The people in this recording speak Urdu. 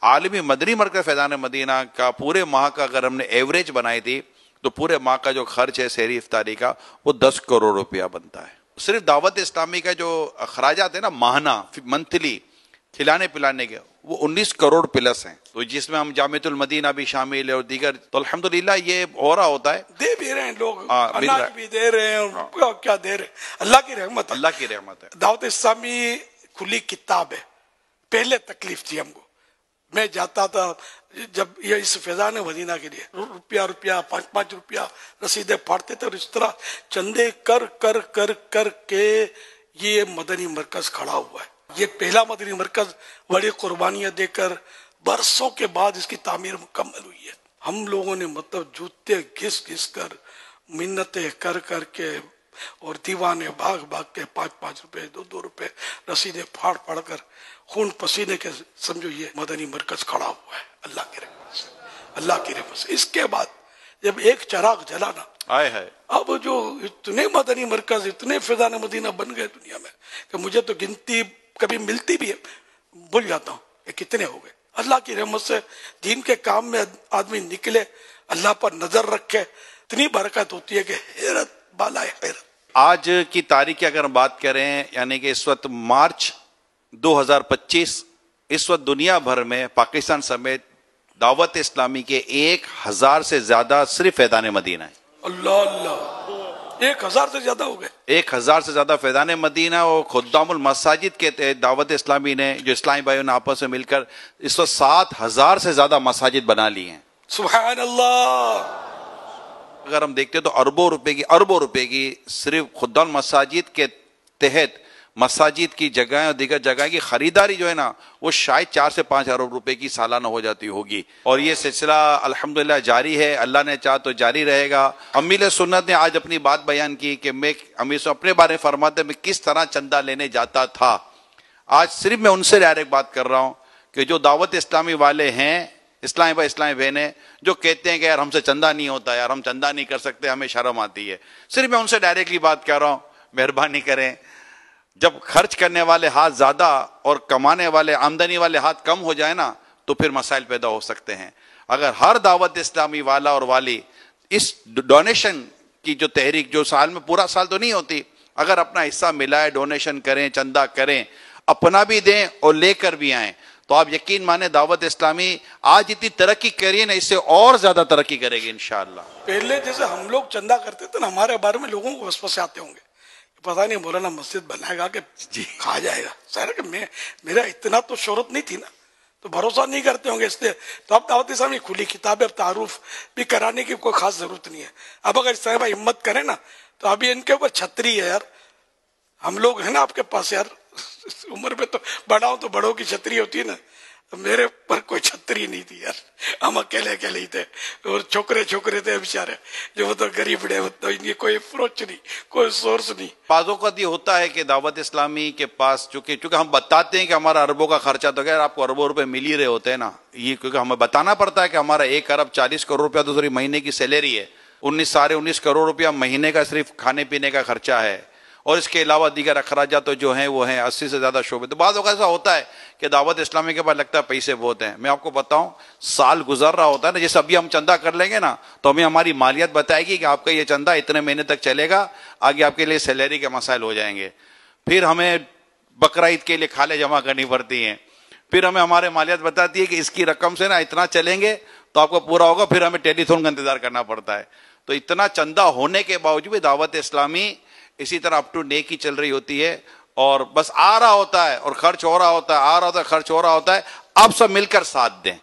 عالمی مدنی مرکز فیضان مدینہ کا پورے ماہ کا اگر ہم نے ایوریج بنائی تھی تو پورے ماہ کا جو خرچ ہے سحری افطاری کا وہ 10 کروڑ روپیہ بنتا ہے. صرف دعوت اسلامی کا جو اخراجات ہیں نا ماہانہ منتھلی کھلانے پلانے کے وہ 19 کروڑ پلس ہیں, تو جس میں ہم جامعۃ المدینہ بھی شامل ہے اور دیگر, تو الحمدللہ یہ ہو رہا ہوتا ہے. دے بھی رہے ہیں لوگ, اناج بھی دے رہے ہیں, کیا دے رہے ہیں, اللہ کی رحمت ہے. اللہ کی رحمت ہے. دعوت اسلامی کھلی کتاب ہے. پہلے تکلیف تھی ہم کو, میں جاتا تھا جب یہ اس فیضان مدینہ کے لیے روپیہ 5 روپیہ رسیدیں پھاڑتے تھے, اور اس طرح چندے کر کر کر کر کے یہ مدنی مرکز کھڑا ہوا ہے. یہ پہلا مدنی مرکز بڑی قربانیاں دے کر برسوں کے بعد اس کی تعمیر مکمل ہوئی ہے. ہم لوگوں نے مطلب جوتے گھس گھس کر منتیں کر کر کے اور دیوانے بھاگ بھاگ کے 5 روپے 2 روپے رسیدیں پھاڑ پھاڑ کر خون پسینے کے سمجھو یہ مدنی مرکز کھڑا ہوا ہے اللہ کی رحمت سے, اللہ کی رحمت سے. اس کے بعد جب ایک چراغ جلا نا, اب جو اتنے مدنی مرکز اتنے فیضان مدینہ بن گئے دنیا میں کہ مجھے تو گنتی کبھی ملتی بھی ہے بھول جاتا ہوں کہ کتنے ہو گئے. اللہ کی رحمت سے دین کے کام میں آدمی نکلے, اللہ پر نظر رکھے, اتنی برکت ہوتی ہے کہ حیرت بالا حیرت. آج کی تاریخ کی اگر ہم بات کریں, یعنی کہ اس وقت مارچ 2025, اس وقت دنیا بھر میں پاکستان سمیت دعوت اسلامی کے 1000 سے زیادہ صرف فیضان مدینہ ہے. اللہ اللہ, 1000 سے زیادہ ہو گئے. 1000 سے زیادہ فیضان مدینہ اور خدام المساجد کے تحت دعوت اسلامی نے جو اسلامی بھائیوں نے آپس میں مل کر اس وقت 7000 سے زیادہ مساجد بنا لی ہیں. سبحان اللہ. اگر ہم دیکھتے تو اربوں روپے کی صرف خدام المساجد کے تحت مساجد کی جگہیں اور دیگر جگہ کی خریداری جو ہے نا وہ شاید 4 سے 5 ارب روپے کی سالانہ ہو جاتی ہوگی, اور یہ سلسلہ الحمدللہ جاری ہے. اللہ نے چاہا تو جاری رہے گا. امیل سنت نے آج اپنی بات بیان کی کہ میں امیر اپنے بارے میں فرماتے میں کس طرح چندہ لینے جاتا تھا. آج صرف میں ان سے ڈائریکٹ بات کر رہا ہوں کہ جو دعوت اسلامی والے ہیں, اسلامی بھائی اسلامی بہنیں جو کہتے ہیں کہ یار ہم سے چندہ نہیں ہوتا, یار ہم چندہ نہیں کر سکتے, ہمیں شرم آتی ہے, صرف میں ان سے ڈائریکٹلی بات کر رہا ہوں, مہربانی کریں. جب خرچ کرنے والے ہاتھ زیادہ اور کمانے والے آمدنی والے ہاتھ کم ہو جائے نا تو پھر مسائل پیدا ہو سکتے ہیں. اگر ہر دعوت اسلامی والا اور والی اس ڈونیشن کی جو تحریک جو سال میں پورا سال تو نہیں ہوتی, اگر اپنا حصہ ملائے, ڈونیشن کریں, چندہ کریں, اپنا بھی دیں اور لے کر بھی آئیں, تو آپ یقین مانیں دعوت اسلامی آج اتنی ترقی کری ہے نا, اس سے اور زیادہ ترقی کرے گی انشاءاللہ. پہلے جیسے ہم لوگ چندہ کرتے تھے نا, ہمارے بارے میں لوگوں کو وسوسے آتے ہوں گے, پتہ نہیں مولانا مسجد بنائے گا کہ کھا جائے گا. ظاہر کہ میرا اتنا تو شہرت نہیں تھی نا, تو بھروسہ نہیں کرتے ہوں گے, اس لیے تو اب دعوت اسلامی کھلی کتاب ہے, اب تعارف بھی کرانے کی کوئی خاص ضرورت نہیں ہے. اب اگر اس طرح ہمت کریں نا تو ابھی ان کے اوپر چھتری ہے یار, ہم لوگ ہیں نا آپ کے پاس یار, عمر میں تو بڑا ہوں تو بڑوں کی چھتری ہوتی ہے نا, میرے پر کوئی چھتری نہیں تھی یار, ہم اکیلے ہی تھے, اور چھوکرے تھے بیچارے جو مطلب غریب بڑے, مطلب ان کی کوئی اپروچ نہیں, کوئی سورس نہیں. بعض اوقات یہ ہوتا ہے کہ دعوت اسلامی کے پاس چونکہ ہم بتاتے ہیں کہ ہمارا اربوں کا خرچہ, تو خیر آپ کو اربوں روپے مل ہی رہے ہوتے ہیں نا, یہ کیونکہ ہمیں بتانا پڑتا ہے کہ ہمارا 1 ارب 40 کروڑ روپیہ تو صرف مہینے کی سیلری ہے, 19 کروڑ روپیہ مہینے کا صرف کھانے پینے کا خرچہ ہے, اور اس کے علاوہ دیگر اخراجات جو ہیں وہ ہیں 80 سے زیادہ شعبے. تو بعض اوقات ایسا ہوتا ہے کہ دعوت اسلامی کے پاس لگتا ہے پیسے بہت ہیں. میں آپ کو بتاؤں, سال گزر رہا ہوتا ہے نا, جیسے ابھی ہم چندہ کر لیں گے نا تو ہمیں ہماری مالیت بتائے گی کہ آپ کا یہ چندہ اتنے مہینے تک چلے گا, آگے آپ کے لیے سیلری کے مسائل ہو جائیں گے. پھر ہمیں بقرعید کے لیے کھالیں جمع کرنی پڑتی ہیں, پھر ہمیں ہمارے مالیت بتاتی ہے کہ اس کی رقم سے نا اتنا چلیں گے تو آپ کو پورا ہوگا, پھر ہمیں ٹیلی تھون کا انتظار کرنا پڑتا ہے. تو اتنا چندہ ہونے کے باوجود بھی دعوت اسلامی اسی طرح اپ ٹو ڈیٹ کی چل رہی ہوتی ہے, اور بس آ رہا ہوتا ہے اور خرچ ہو رہا ہوتا ہے, آ رہا ہوتا ہے خرچ ہو رہا ہوتا ہے. آپ سب مل کر ساتھ دیں.